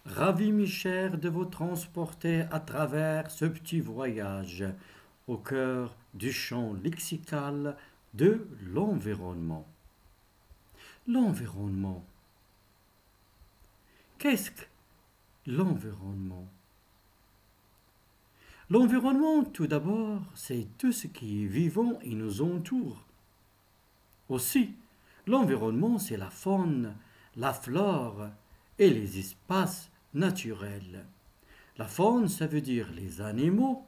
Ravi, mes chers, de vous transporter à travers ce petit voyage au cœur du champ lexical de l'environnement. L'environnement. Qu'est-ce que l'environnement? L'environnement, tout d'abord, c'est tout ce qui est vivant et nous entoure. Aussi, l'environnement, c'est la faune, la flore et les espaces naturels. La faune, ça veut dire les animaux.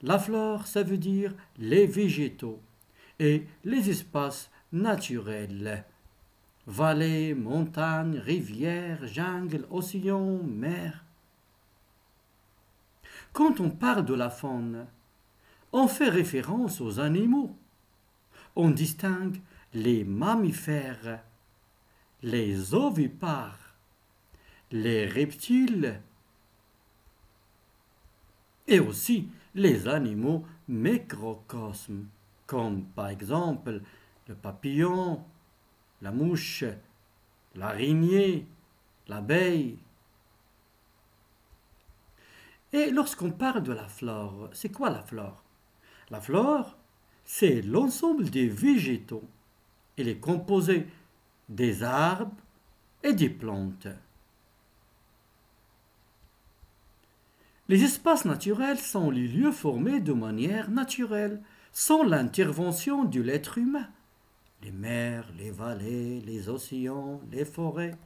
La flore, ça veut dire les végétaux. Et les espaces naturels. Vallées, montagnes, rivières, jungles, océans, mers. Quand on parle de la faune, on fait référence aux animaux. On distingue les mammifères, les ovipares, les reptiles et aussi les animaux microcosmes, comme par exemple le papillon, la mouche, l'araignée, l'abeille. Et lorsqu'on parle de la flore, c'est quoi la flore? La flore, c'est l'ensemble des végétaux. Elle est composée des arbres et des plantes. Les espaces naturels sont les lieux formés de manière naturelle, sans l'intervention de l'être humain. Les mers, les vallées, les océans, les forêts.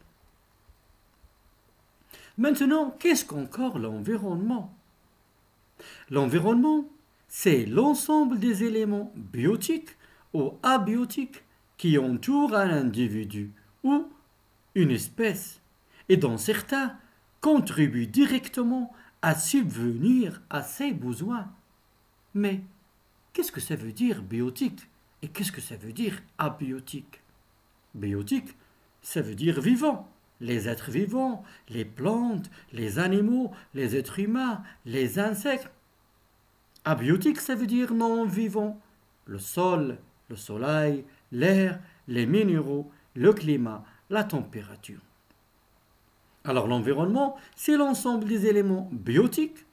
Maintenant, qu'est-ce qu'encore l'environnement? L'environnement, c'est l'ensemble des éléments biotiques ou abiotiques qui entourent un individu ou une espèce et dont certains contribuent directement à subvenir à ses besoins. Mais qu'est-ce que ça veut dire biotique et qu'est-ce que ça veut dire abiotique? Biotique, ça veut dire vivant. Les êtres vivants, les plantes, les animaux, les êtres humains, les insectes. Abiotique, ça veut dire non vivant. Le sol, le soleil, l'air, les minéraux, le climat, la température. Alors l'environnement, c'est l'ensemble des éléments biotiques,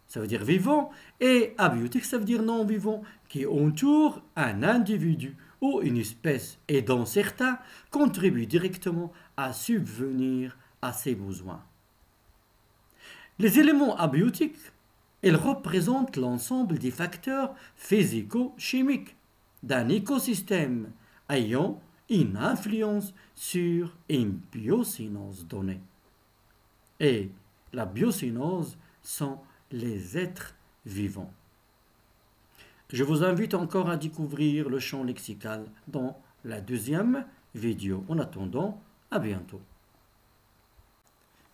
ça veut dire vivant, et abiotique, ça veut dire non vivant, qui entourent un individu ou une espèce, et dont certains contribuent directement à subvenir à ses besoins. Les éléments abiotiques, ils représentent l'ensemble des facteurs physico-chimiques d'un écosystème ayant une influence sur une biocénose donnée. Et la biocénose sont les êtres vivants. Je vous invite encore à découvrir le champ lexical dans la deuxième vidéo. En attendant, à bientôt.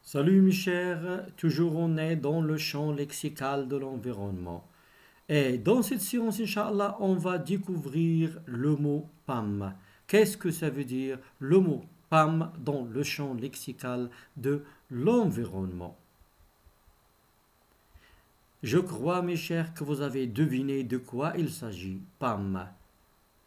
Salut mes chers, toujours on est dans le champ lexical de l'environnement. Et dans cette séance, Inch'Allah, on va découvrir le mot PAM. Qu'est-ce que ça veut dire le mot PAM dans le champ lexical de l'environnement? Je crois, mes chers, que vous avez deviné de quoi il s'agit. PAM.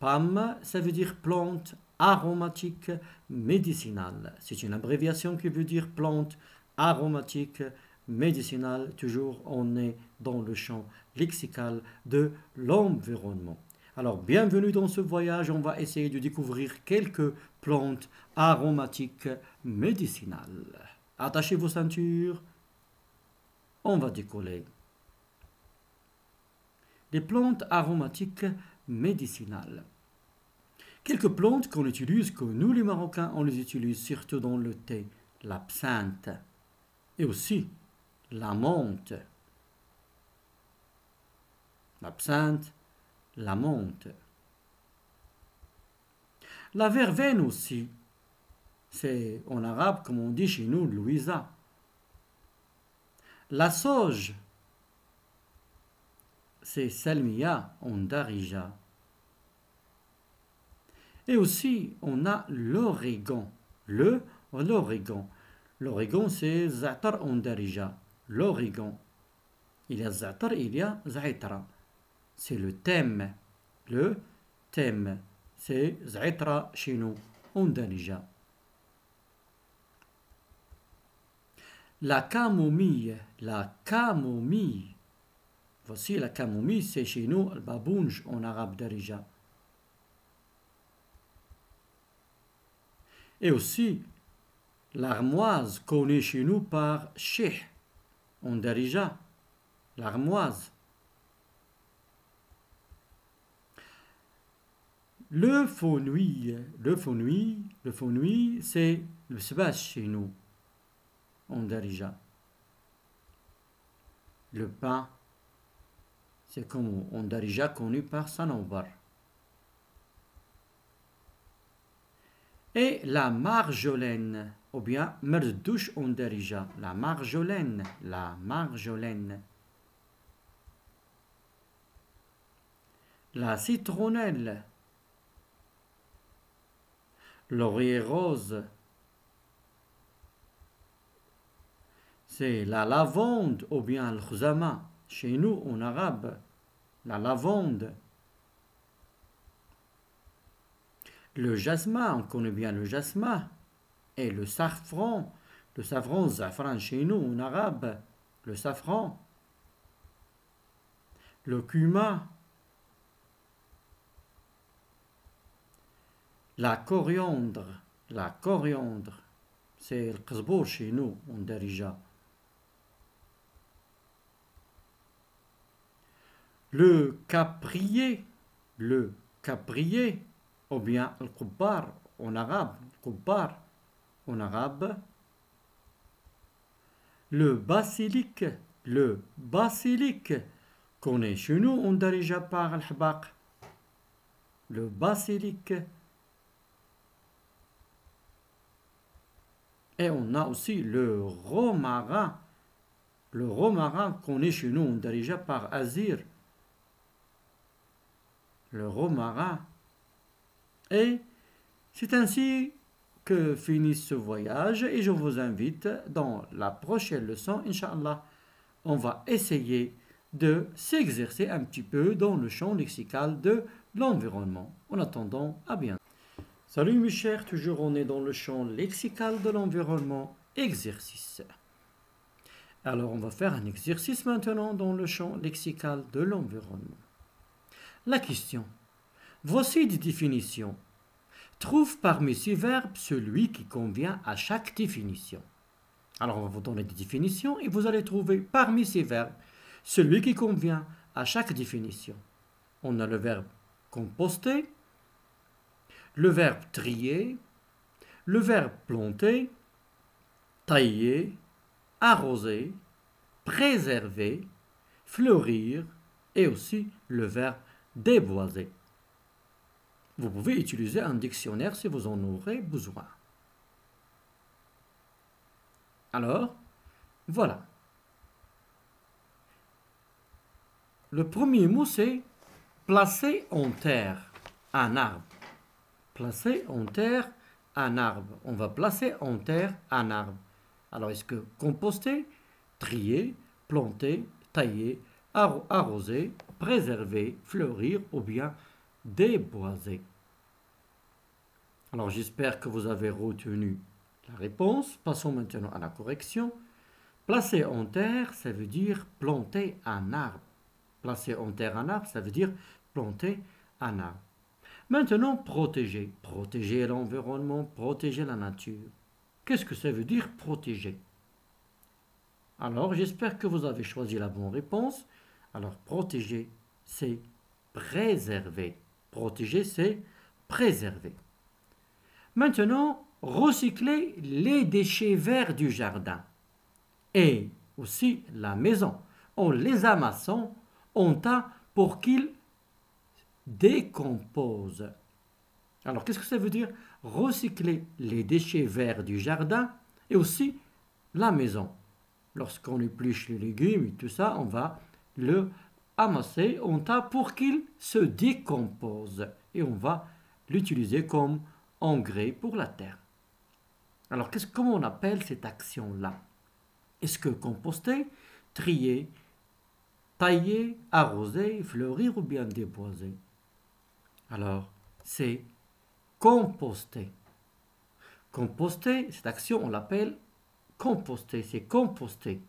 PAM, ça veut dire plante aromatique médicinale. C'est une abréviation qui veut dire plante aromatique médicinale. Toujours, on est dans le champ lexical de l'environnement. Alors, bienvenue dans ce voyage. On va essayer de découvrir quelques plantes aromatiques médicinales. Attachez vos ceintures. On va décoller. Les plantes aromatiques médicinales. Quelques plantes qu'on utilise, que nous les Marocains, on les utilise surtout dans le thé, l'absinthe et aussi la menthe. L'absinthe, la menthe. La verveine aussi, c'est en arabe comme on dit chez nous, Louisa. La sauge, c'est Salmia en darija. Et aussi, on a l'origan. L'origan. L'origan, c'est Za'tar en darija. L'origan. Il y a Za'tar, il y a Za'itra. C'est le thème. Le thème. C'est Za'itra chez nous, en darija. La camomille. La camomille. Voici la camomille, c'est chez nous le babounj en arabe darija. Et aussi l'armoise connue chez nous par shih en darija. L'armoise. Le fenouil, c'est le sbash chez nous en darija. Le pain, c'est comme en darija connu par Sanobar. Et la marjolaine, ou bien merdouche en darija. La marjolaine. La citronnelle. Laurier rose. C'est la lavande ou bien le khuzama. Chez nous, en arabe, la lavande. Le jasmin, on connaît bien le jasmin. Et le safran zafran chez nous, en arabe, le safran. Le cumin. La coriandre, c'est le qzbour chez nous, en darija. Le caprier, ou bien le qubbar en arabe, Le basilic, qu'on est chez nous, on darija par le hbaq. Le basilic. Et on a aussi le romarin. Le romarin qu'on est chez nous, on darija par azir. Le romarin. Et c'est ainsi que finit ce voyage et je vous invite dans la prochaine leçon, Inch'Allah, on va essayer de s'exercer un petit peu dans le champ lexical de l'environnement. En attendant, à bientôt. Salut mes chers, toujours on est dans le champ lexical de l'environnement, exercice. Alors on va faire un exercice maintenant dans le champ lexical de l'environnement. La question, voici des définitions. Trouve parmi ces verbes celui qui convient à chaque définition. Alors on va vous donner des définitions et vous allez trouver parmi ces verbes celui qui convient à chaque définition. On a le verbe composter, le verbe trier, le verbe planter, tailler, arroser, préserver, fleurir et aussi le verbe déboiser. Vous pouvez utiliser un dictionnaire si vous en aurez besoin. Alors, voilà. Le premier mot, c'est placer en terre un arbre. Placer en terre un arbre. On va placer en terre un arbre. Alors, est-ce que composter, trier, planter, tailler, arroser, préserver, fleurir ou bien déboiser? Alors, j'espère que vous avez retenu la réponse. Passons maintenant à la correction. Placer en terre, ça veut dire planter un arbre. Placer en terre un arbre, ça veut dire planter un arbre. Maintenant, protéger. Protéger l'environnement, protéger la nature. Qu'est-ce que ça veut dire protéger? Alors, j'espère que vous avez choisi la bonne réponse. Alors, protéger, c'est préserver. Protéger, c'est préserver. Maintenant, recycler les déchets verts du jardin et aussi la maison. En les amassant en tas pour qu'ils décomposent. Alors, qu'est-ce que ça veut dire? Recycler les déchets verts du jardin et aussi la maison. Lorsqu'on épluche les légumes et tout ça, on va le amasser en tas pour qu'il se décompose. Et on va l'utiliser comme engrais pour la terre. Alors, comment on appelle cette action-là? Est-ce que composter, trier, tailler, arroser, fleurir ou bien déboiser? Alors, c'est composter. Composter, cette action, on l'appelle Composter, c'est composter.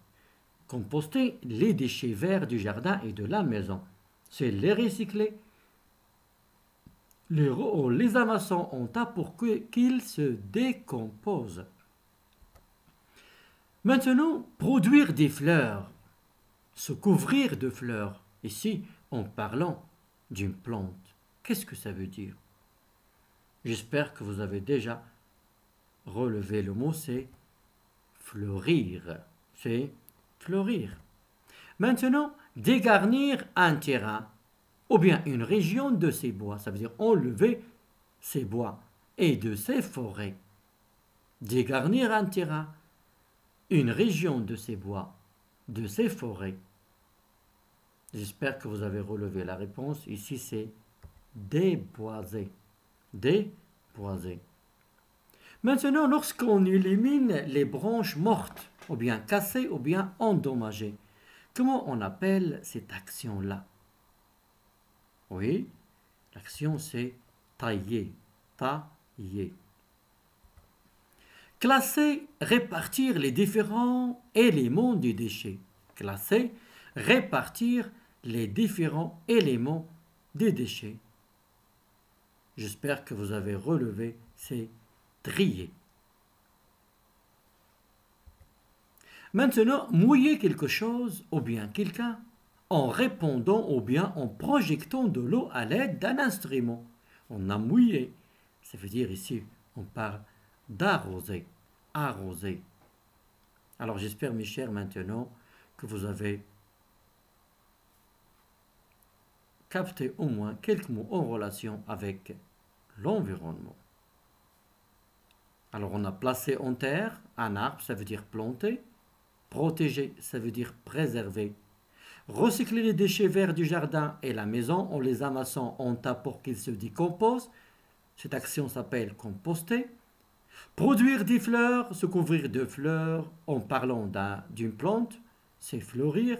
Composter les déchets verts du jardin et de la maison. C'est les recycler. Les amassons en tas pour qu'ils se décomposent. Maintenant, produire des fleurs. Se couvrir de fleurs. Ici, en parlant d'une plante. Qu'est-ce que ça veut dire? J'espère que vous avez déjà relevé le mot, c'est fleurir. C'est fleurir. Maintenant, dégarnir un terrain ou bien une région de ses bois. Ça veut dire enlever ses bois et de ses forêts. Dégarnir un terrain, une région de ses bois, de ses forêts. J'espère que vous avez relevé la réponse. Ici, c'est déboiser. Déboiser. Maintenant, lorsqu'on élimine les branches mortes, ou bien cassées, ou bien endommagées, comment on appelle cette action-là? Oui, l'action c'est tailler. Tailler. Classer, répartir les différents éléments du déchet. Classer, répartir les différents éléments des déchets. J'espère que vous avez relevé, c'est trier. Maintenant, mouiller quelque chose ou bien quelqu'un en répondant ou bien en projetant de l'eau à l'aide d'un instrument. On a mouillé. Ça veut dire ici, on parle d'arroser. Arroser. Alors j'espère, mes chers, maintenant que vous avez capté au moins quelques mots en relation avec l'environnement. Alors on a placé en terre un arbre, ça veut dire planter. Protéger, ça veut dire préserver. Recycler les déchets verts du jardin et la maison en les amassant en tas pour qu'ils se décomposent. Cette action s'appelle composter. Produire des fleurs, se couvrir de fleurs en parlant d'une plante, c'est fleurir.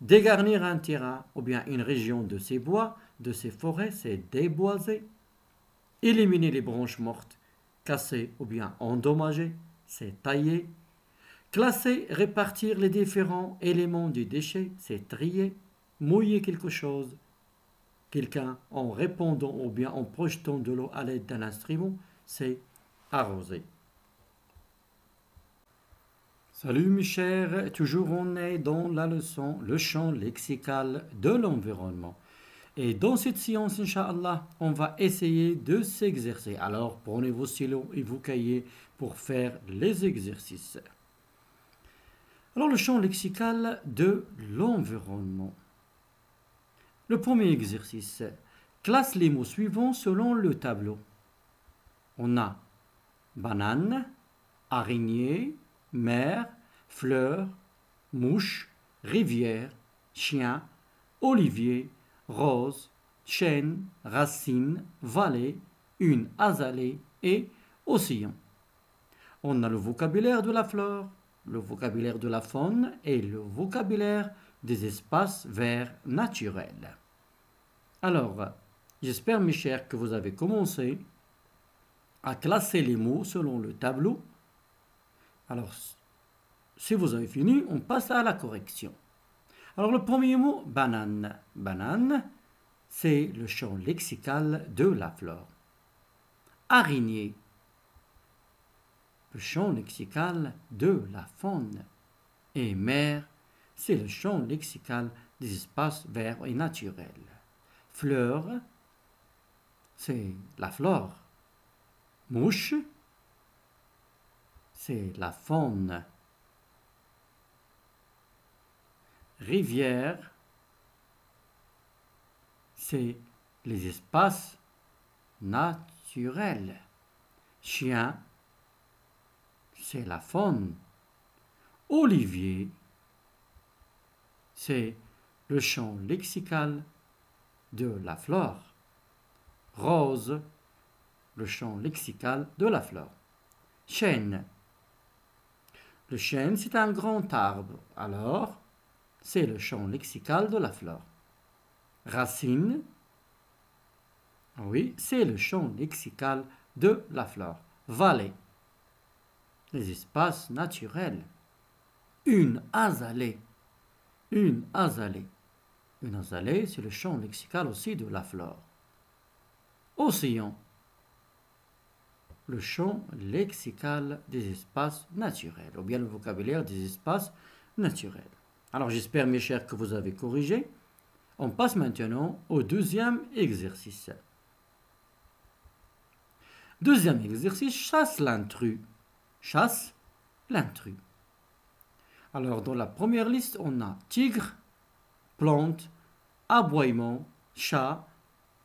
Dégarnir un terrain ou bien une région de ses bois, de ses forêts, c'est déboiser. Éliminer les branches mortes, cassées ou bien endommagées, c'est tailler. Classer, répartir les différents éléments du déchet, c'est trier. Mouiller quelque chose, quelqu'un en répondant ou bien en projetant de l'eau à l'aide d'un instrument, c'est arroser. Salut mes chers, toujours on est dans la leçon, le champ lexical de l'environnement. Et dans cette séance, Inch'Allah, on va essayer de s'exercer. Alors prenez vos stylos et vos cahiers pour faire les exercices. Alors le champ lexical de l'environnement. Le premier exercice, classe les mots suivants selon le tableau. On a banane, araignée, mer, fleur, mouche, rivière, chien, olivier, rose, chêne, racine, vallée, une azalée et océan. On a le vocabulaire de la flore, le vocabulaire de la faune et le vocabulaire des espaces verts naturels. Alors, j'espère mes chers que vous avez commencé à classer les mots selon le tableau. Alors, si vous avez fini, on passe à la correction. Alors, le premier mot, banane. Banane, c'est le champ lexical de la flore. Araignée, le champ lexical de la faune. Et mer, c'est le champ lexical des espaces verts et naturels. Fleur, c'est la flore. Mouche, c'est la faune. Rivière, c'est les espaces naturels. Chien, c'est la faune. Olivier, c'est le champ lexical de la flore. Rose, le champ lexical de la flore. Chêne. Le chêne, c'est un grand arbre. Alors, c'est le champ lexical de la flore. Racine. Oui, c'est le champ lexical de la flore. Vallée. les espaces naturels. Une azalée. Une azalée. Une azalée, c'est le champ lexical aussi de la flore. Océan. Le champ lexical des espaces naturels, ou bien le vocabulaire des espaces naturels. Alors j'espère, mes chers, que vous avez corrigé. On passe maintenant au deuxième exercice. Deuxième exercice, chasse l'intrus. Chasse l'intrus. Alors dans la première liste, on a tigre, plante, aboiement, chat,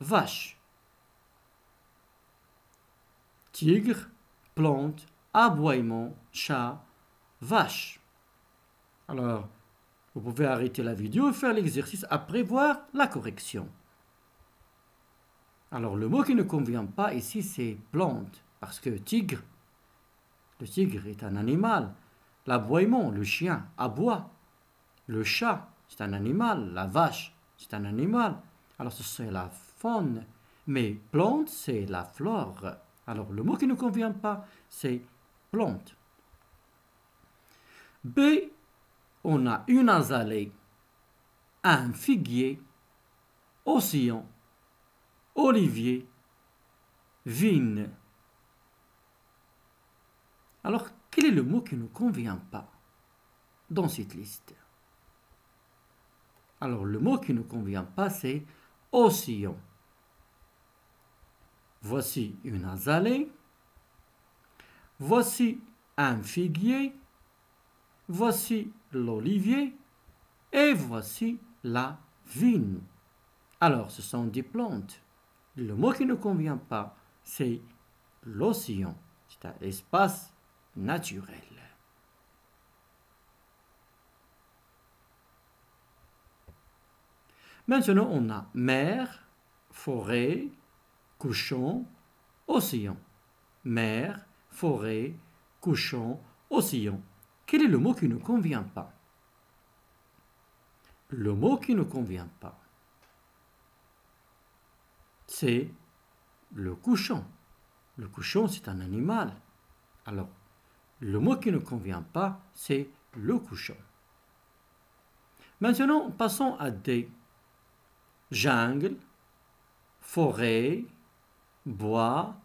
vache. Tigre, plante, aboiement, chat, vache. Alors, vous pouvez arrêter la vidéo et faire l'exercice après voir la correction. Alors, le mot qui ne convient pas ici, c'est plante, parce que tigre, le tigre est un animal. L'aboiement, le chien, aboie. Le chat, c'est un animal. La vache, c'est un animal. Alors, c'est la faune. Mais plante, c'est la flore. Alors, le mot qui ne convient pas, c'est plante. B, on a une azalée, un figuier, océan, olivier, vigne. Alors, quel est le mot qui ne convient pas dans cette liste? Alors, le mot qui ne convient pas, c'est océan. Voici une azalée. Voici un figuier. Voici l'olivier. Et voici la vigne. Alors, ce sont des plantes. Le mot qui ne convient pas, c'est l'océan. C'est un espace naturel. Maintenant, on a mer, forêt, couchon, océan. Mer, forêt, couchon, océan. Quel est le mot qui ne convient pas? Le mot qui ne convient pas, c'est le couchon. Le couchon, c'est un animal. Alors, le mot qui ne convient pas, c'est le couchon. Maintenant, passons à des jungle, forêt, bois,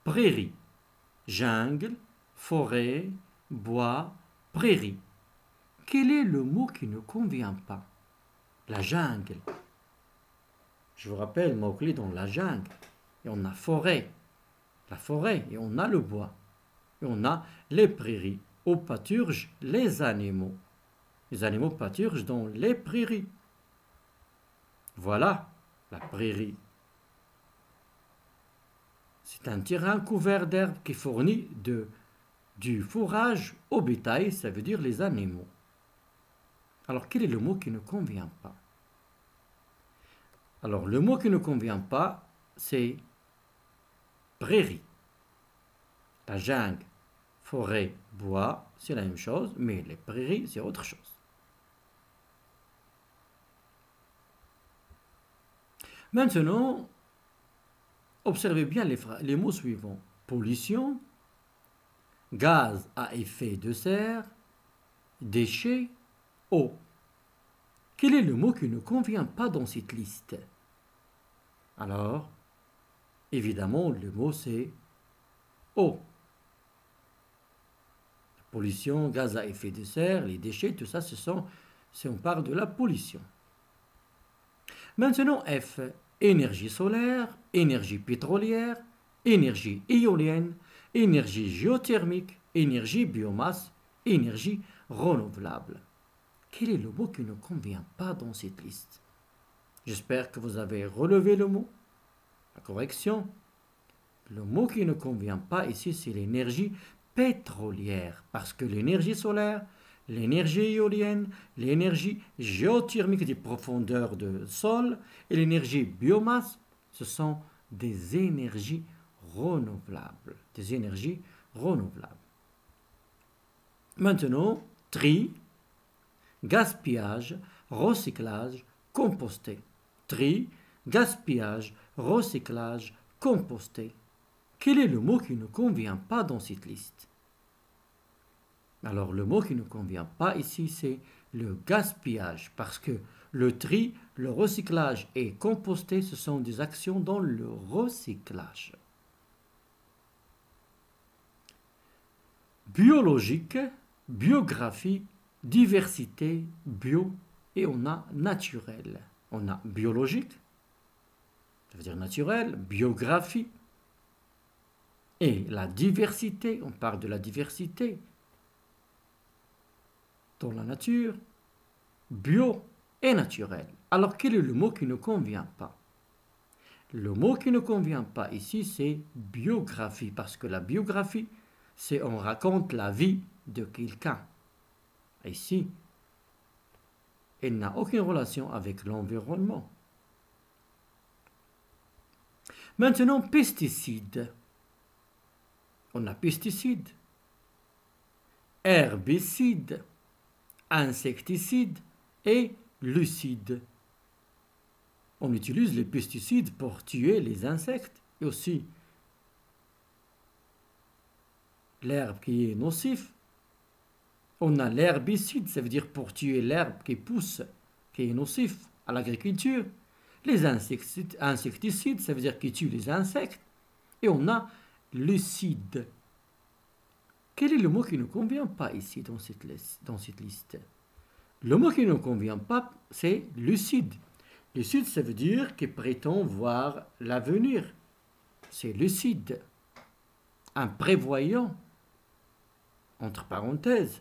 prairie. Jungle, forêt, bois, prairie. Quel est le mot qui ne convient pas? La jungle. Je vous rappelle, mot-clé dans la jungle. Et on a forêt. La forêt. Et on a le bois. Et on a les prairies. Où pâturent les animaux. Les animaux pâturent dans les prairies. Voilà la prairie. C'est un terrain couvert d'herbes qui fournit du fourrage au bétail, ça veut dire les animaux. Alors, quel est le mot qui ne convient pas? Alors, le mot qui ne convient pas, c'est prairie. La jungle, forêt, bois, c'est la même chose, mais les prairies, c'est autre chose. Maintenant, observez bien les mots suivants. Pollution, gaz à effet de serre, déchets, eau. Quel est le mot qui ne convient pas dans cette liste? Alors, évidemment, le mot c'est eau. Pollution, gaz à effet de serre, les déchets, tout ça, si on parle de la pollution. Maintenant, F, énergie solaire, énergie pétrolière, énergie éolienne, énergie géothermique, énergie biomasse, énergie renouvelable. Quel est le mot qui ne convient pas dans cette liste? J'espère que vous avez relevé le mot. La correction. Le mot qui ne convient pas ici, c'est l'énergie pétrolière. Parce que l'énergie solaire, l'énergie éolienne, l'énergie géothermique des profondeurs de sol et l'énergie biomasse, ce sont des énergies renouvelables. Des énergies renouvelables. Maintenant, tri, gaspillage, recyclage, composter. Tri, gaspillage, recyclage, composter. Quel est le mot qui ne convient pas dans cette liste? Alors le mot qui ne convient pas ici, c'est le gaspillage, parce que le tri, le recyclage et composter, ce sont des actions dans le recyclage. Biologique, biographie, diversité, bio, et on a naturel. On a biologique, ça veut dire naturel, biographie, et la diversité, on parle de la diversité dans la nature, bio et naturel. Alors quel est le mot qui ne convient pas? Le mot qui ne convient pas ici, c'est biographie, parce que la biographie, c'est on raconte la vie de quelqu'un. Ici, elle n'a aucune relation avec l'environnement. Maintenant, pesticides. On a pesticides, herbicides, insecticides et lucides. On utilise les pesticides pour tuer les insectes et aussi l'herbe qui est nocif. On a l'herbicide, ça veut dire pour tuer l'herbe qui pousse, qui est nocif à l'agriculture. Les insecticides, ça veut dire qui tue les insectes. Et on a lucide. Quel est le mot qui ne convient pas ici dans cette liste? Le mot qui ne convient pas, c'est lucide. Lucide, ça veut dire qu'il prétend voir l'avenir. C'est lucide. Un prévoyant, entre parenthèses.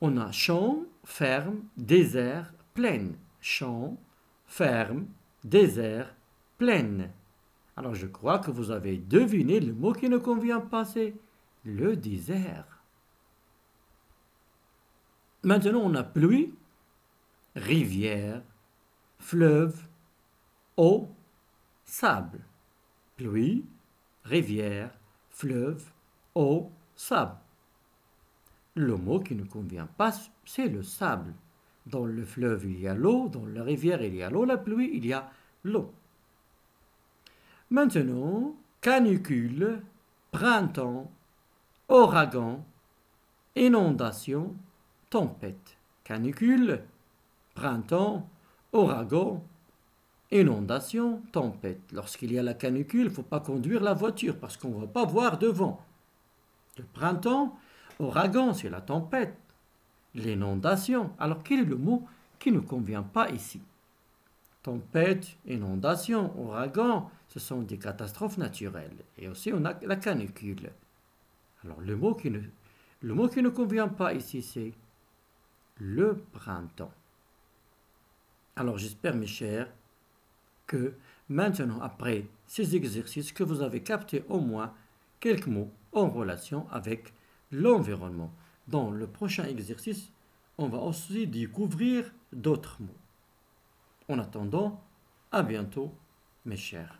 On a champ, ferme, désert, plaine. Champ, ferme, désert, plaine. Alors je crois que vous avez deviné le mot qui ne convient pas, c'est le désert. Maintenant, on a pluie, rivière, fleuve, eau, sable. Pluie, rivière, fleuve, eau, sable. Le mot qui ne convient pas, c'est le sable. Dans le fleuve, il y a l'eau, dans la rivière, il y a l'eau, la pluie, il y a l'eau. Maintenant, canicule, printemps, ouragan, inondation, tempête. Canicule, printemps, ouragan, inondation, tempête. Lorsqu'il y a la canicule, il ne faut pas conduire la voiture parce qu'on ne va pas voir devant. Le printemps, ouragan, c'est la tempête. L'inondation. Alors quel est le mot qui ne convient pas ici? Tempête, inondation, ouragan, ce sont des catastrophes naturelles. Et aussi on a la canicule. Alors le mot qui ne convient pas ici, c'est le printemps. Alors j'espère, mes chers, que maintenant, après ces exercices, que vous avez capté au moins quelques mots en relation avec l'environnement. Dans le prochain exercice, on va aussi découvrir d'autres mots. En attendant, à bientôt, mes chers.